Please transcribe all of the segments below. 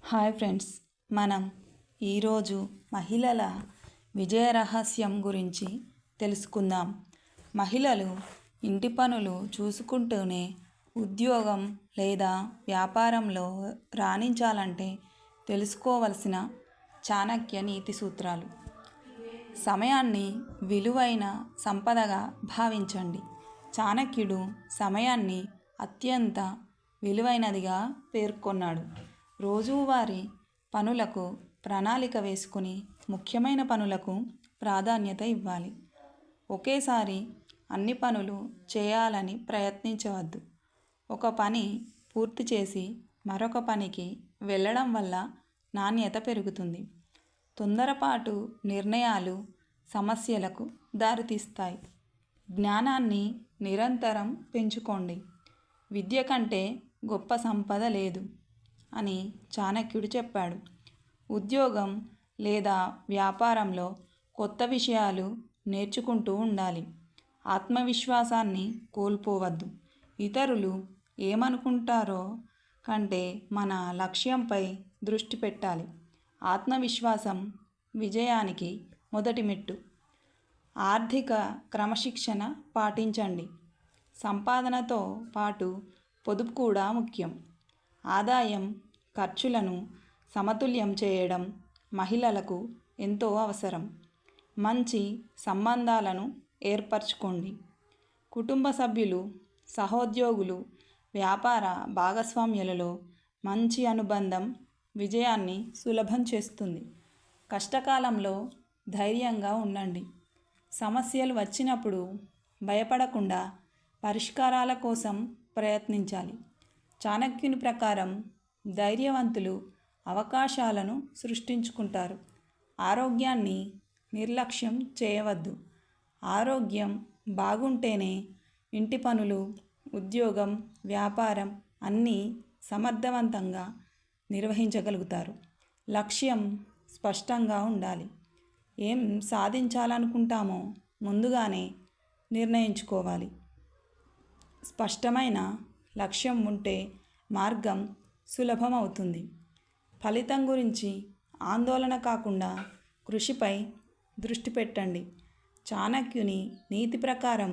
Hi friends, మనం ఈరోజు మహిళల విజయ రహస్యం గురించి తెలుసుకుందాం. మహిళలు ఇంటి పనులు చూసుకుంటూనే ఉద్యోగం లేదా వ్యాపారంలో రాణించాలంటే తెలుసుకోవలసిన చాణక్య నీతి సూత్రాలు. సమయాన్ని విలువైన సంపదగా భావించండి. చాణక్యుడు సమయాన్ని అత్యంత విలువైనదిగా పేర్కొన్నాడు. రోజువారీ పనులకు ప్రణాళిక వేసుకుని ముఖ్యమైన పనులకు ప్రాధాన్యత ఇవ్వాలి. ఒకేసారి అన్ని పనులు చేయాలని ప్రయత్నించవద్దు. ఒక పని పూర్తి చేసి మరొక పనికి వెళ్ళడం వల్ల నాణ్యత పెరుగుతుంది. తొందరపాటు నిర్ణయాలు సమస్యలకు దారితీస్తాయి. జ్ఞానాన్ని నిరంతరం పెంచుకోండి. విద్య కంటే గొప్ప సంపద లేదు అని చాణక్యుడు చెప్పాడు. ఉద్యోగం లేదా వ్యాపారంలో కొత్త విషయాలు నేర్చుకుంటూ ఉండాలి. ఆత్మవిశ్వాసాన్ని కోల్పోవద్దు. ఇతరులు ఏమనుకుంటారో కంటే మన లక్ష్యంపై దృష్టి పెట్టాలి. ఆత్మవిశ్వాసం విజయానికి మొదటి మెట్టు. ఆర్థిక క్రమశిక్షణ పాటించండి. సంపాదనతో పాటు పొదుపు కూడా ముఖ్యం. ఆదాయం ఖర్చులను సమతుల్యం చేయడం మహిళలకు ఎంతో అవసరం. మంచి సంబంధాలను ఏర్పరచుకోండి. కుటుంబ సభ్యులు, సహోద్యోగులు, వ్యాపార భాగస్వామ్యులలో మంచి అనుబంధం విజయాన్ని సులభం చేస్తుంది. కష్టకాలంలో ధైర్యంగా ఉండండి. సమస్యలు వచ్చినప్పుడు భయపడకుండా పరిష్కారాల కోసం ప్రయత్నించాలి. చాణక్యుని ప్రకారం ధైర్యవంతులు అవకాశాలను సృష్టించుకుంటారు. ఆరోగ్యాన్ని నిర్లక్ష్యం చేయవద్దు. ఆరోగ్యం బాగుంటేనే ఇంటి పనులు, ఉద్యోగం, వ్యాపారం అన్నీ సమర్థవంతంగా నిర్వహించగలుగుతారు. లక్ష్యం స్పష్టంగా ఉండాలి. ఏం సాధించాలనుకుంటామో ముందుగానే నిర్ణయించుకోవాలి. స్పష్టమైన లక్ష్యం ఉంటే మార్గం సులభమవుతుంది. ఫలితం గురించి ఆందోళన కాకుండా కృషిపై దృష్టి పెట్టండి. చాణక్యుని నీతి ప్రకారం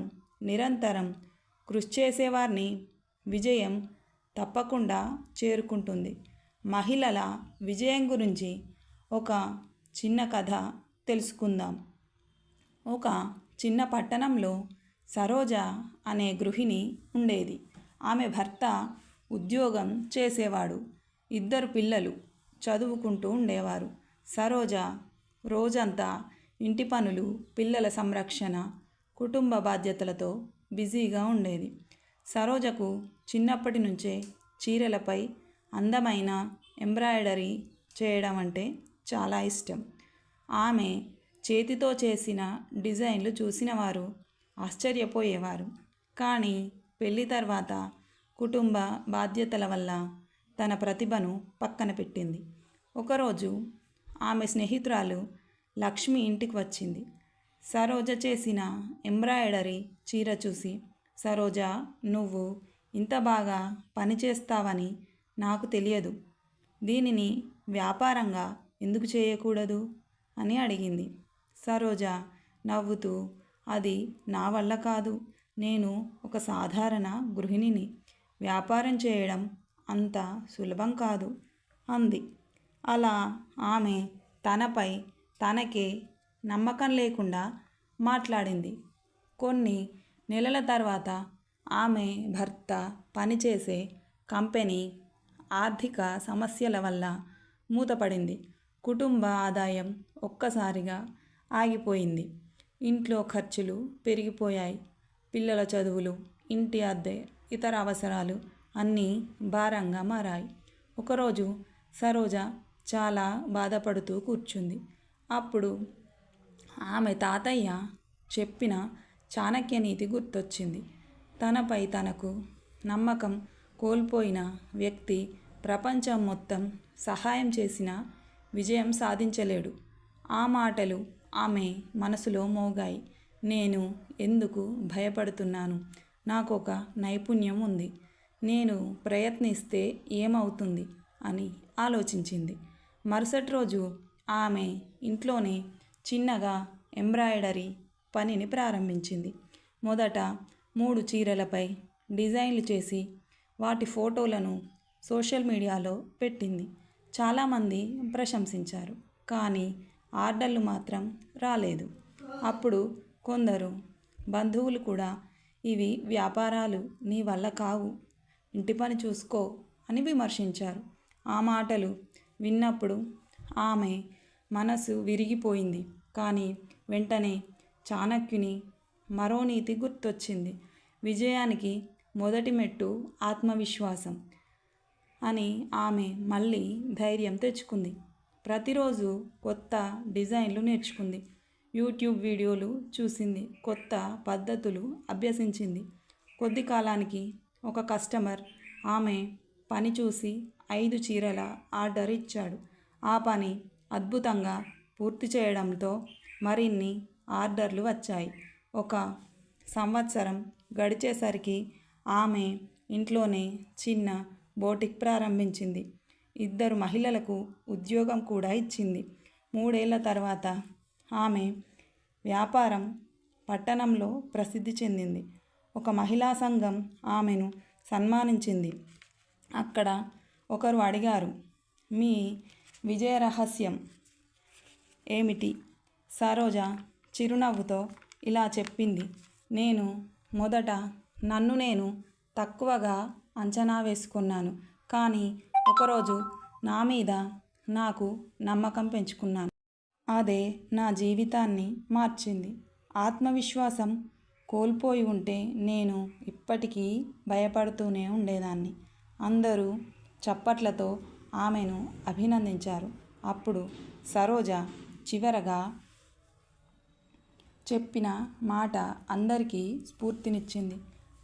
నిరంతరం కృషి చేసేవారిని విజయం తప్పకుండా చేరుకుంటుంది. మహిళల విజయం గురించి ఒక చిన్న కథ తెలుసుకుందాం. ఒక చిన్న పట్టణంలో సరోజ అనే గృహిణి ఉండేది. ఆమె భర్త ఉద్యోగం చేసేవాడు. 2 పిల్లలు చదువుకుంటూ ఉండేవారు. సరోజ రోజంతా ఇంటి పనులు, పిల్లల సంరక్షణ, కుటుంబ బాధ్యతలతో బిజీగా ఉండేది. సరోజకు చిన్నప్పటి నుంచే చీరలపై అందమైన ఎంబ్రాయిడరీ చేయడం అంటే చాలా ఇష్టం. ఆమె చేతితో చేసిన డిజైన్లు చూసిన వారు ఆశ్చర్యపోయేవారు. కానీ పెళ్లి తర్వాత కుటుంబ బాధ్యతల వల్ల తన ప్రతిభను పక్కన పెట్టింది. ఒకరోజు ఆమె స్నేహితురాలు లక్ష్మి ఇంటికి వచ్చింది. సరోజ చేసిన ఎంబ్రాయిడరీ చీర చూసి, సరోజ, నువ్వు ఇంత బాగా పని చేస్తావని నాకు తెలియదు. దీనిని వ్యాపారంగా ఎందుకు చేయకూడదు అని అడిగింది. సరోజ నవ్వుతూ, అది నా వల్ల కాదు. నేను ఒక సాధారణ గృహిణిని. వ్యాపారం చేయడం అంత సులభం కాదు అంది. అలా ఆమె తనపై తనకే నమ్మకం లేకుండా మాట్లాడింది. కొన్ని నెలల తర్వాత ఆమె భర్త పనిచేసే కంపెనీ ఆర్థిక సమస్యల వల్ల మూతపడింది. కుటుంబ ఆదాయం ఒక్కసారిగా ఆగిపోయింది. ఇంట్లో ఖర్చులు పెరిగిపోయాయి. పిల్లల చదువులు, ఇంటి అద్దె, ఇతర అవసరాలు అన్నీ భారంగా మారాయి. ఒకరోజు సరోజ చాలా బాధపడుతూ కూర్చుంది. అప్పుడు ఆమె తాతయ్య చెప్పిన చాణక్య నీతి గుర్తొచ్చింది. తనపై తనకు నమ్మకం కోల్పోయిన వ్యక్తి ప్రపంచం మొత్తం సహాయం చేసినా విజయం సాధించలేడు. ఆ మాటలు ఆమె మనసులో మోగాయి. నేను ఎందుకు భయపడుతున్నాను? నాకొక నైపుణ్యం ఉంది. నేను ప్రయత్నిస్తే ఏమవుతుంది అని ఆలోచించింది. మరుసటి రోజు ఆమె ఇంట్లోనే చిన్నగా ఎంబ్రాయిడరీ పనిని ప్రారంభించింది. మొదట 3 చీరలపై డిజైన్లు చేసి వాటి ఫోటోలను సోషల్ మీడియాలో పెట్టింది. చాలామంది ప్రశంసించారు, కానీ ఆర్డర్లు మాత్రం రాలేదు. అప్పుడు కొందరు బంధువులు కూడా ఇవి వ్యాపారాలు నీ వల్ల కావు, ఇంటి పని చూసుకో అని విమర్శించారు. ఆ మాటలు విన్నప్పుడు ఆమె మనసు విరిగిపోయింది. కానీ వెంటనే చాణక్యుని మరో నీతి గుర్తొచ్చింది. విజయానికి మొదటి మెట్టు ఆత్మవిశ్వాసం అని ఆమె మళ్ళీ ధైర్యం తెచ్చుకుంది. ప్రతిరోజు కొత్త డిజైన్లు నేర్చుకుంది. యూట్యూబ్ వీడియోలు చూసింది. కొత్త పద్ధతులు అభ్యసించింది. కొద్ది కాలానికి ఒక కస్టమర్ ఆమె పని చూసి 5 చీరల ఆర్డర్ ఇచ్చాడు. ఆ పని అద్భుతంగా పూర్తి చేయడంతో మరిన్ని ఆర్డర్లు వచ్చాయి. 1 సంవత్సరం గడిచేసరికి ఆమె ఇంట్లోనే చిన్న బోటిక్ ప్రారంభించింది. 2 మహిళలకు ఉద్యోగం కూడా ఇచ్చింది. 3 ఏళ్ల తర్వాత ఆమె వ్యాపారం పట్టణంలో ప్రసిద్ధి చెందింది. ఒక మహిళా సంఘం ఆమెను సన్మానించింది. అక్కడ ఒకరు అడిగారు, మీ విజయ రహస్యం ఏమిటి? సరోజ చిరునవ్వుతో ఇలా చెప్పింది, నేను మొదట నన్ను నేను తక్కువగా అంచనా వేసుకున్నాను. కానీ ఒకరోజు నా మీద నాకు నమ్మకం పెంచుకున్నాను. అదే నా జీవితాన్ని మార్చింది. ఆత్మవిశ్వాసం కోల్పోయి ఉంటే నేను ఇప్పటికీ భయపడుతూనే ఉండేదాన్ని. అందరూ చప్పట్లతో ఆమెను అభినందించారు. అప్పుడు సరోజ చివరగా చెప్పిన మాట అందరికీ స్ఫూర్తినిచ్చింది.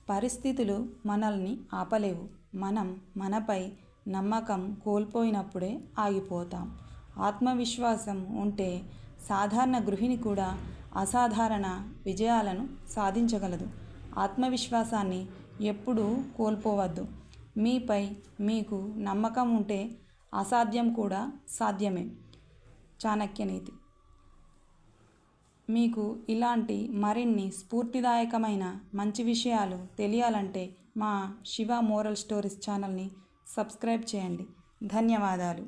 పరిస్థితులు మనల్ని ఆపలేవు. మనం మనపై నమ్మకం కోల్పోయినప్పుడే ఆగిపోతాం. ఆత్మవిశ్వాసం ఉంటే సాధారణ గృహిణి కూడా అసాధారణ విజయాలను సాధించగలదు. ఆత్మవిశ్వాసాన్ని ఎప్పుడూ కోల్పోవద్దు. మీపై మీకు నమ్మకం ఉంటే అసాధ్యం కూడా సాధ్యమే. చాణక్య నీతి. మీకు ఇలాంటి మరిన్ని స్ఫూర్తిదాయకమైన మంచి విషయాలు తెలియాలంటే మా శివ మోరల్ స్టోరీస్ ఛానల్ని సబ్స్క్రైబ్ చేయండి. ధన్యవాదాలు.